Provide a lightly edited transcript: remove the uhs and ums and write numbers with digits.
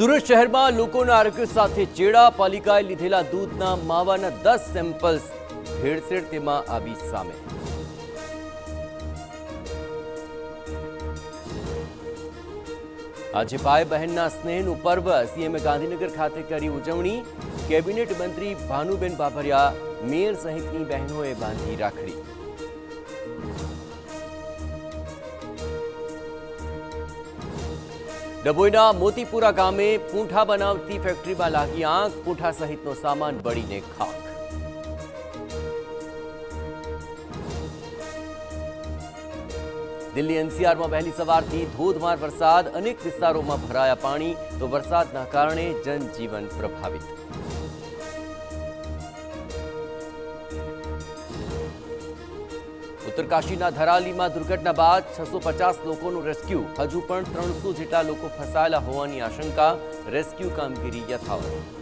સુરત શહેરમાં લોકોના આરોગ્ય સાથે ચેડા. પાલિકાએ લીધેલા દૂધના માવાના 10 સેમ્પલ્સ ભેળસેળ તેમાં આવી સામે. આજે ભાઈ બહેનના સ્નેહનું પર્વ. સીએમએ ગાંધીનગર ખાતે કરી ઉજવણી. કેબિનેટ મંત્રી ભાનુબેન બાબરિયા, મેયર સહિતની બહેનોએ બાંધી રાખડી. ડભોઈના મોતીપુરા ગામે પૂંઠા બનાવતી ફેક્ટરીમાં લાગી આગ. પૂંઠા સહિતનો સામાન બળીને ખાખ. દિલ્હી એનસીઆરમાં વહેલી સવારથી ધોધમાર વરસાદ. અનેક વિસ્તારોમાં ભરાયા પાણી, તો વરસાદના કારણે જનજીવન પ્રભાવિત. ઉત્તરકાશીના ધરાલીમાં દુર્ઘટના બાદ 650 લોકોનું રેસ્ક્યુ. હજુ પણ 300 જેટલા લોકો ફસાયેલા હોવાની આશંકા. રેસ્ક્યુ કામગીરી યથાવત.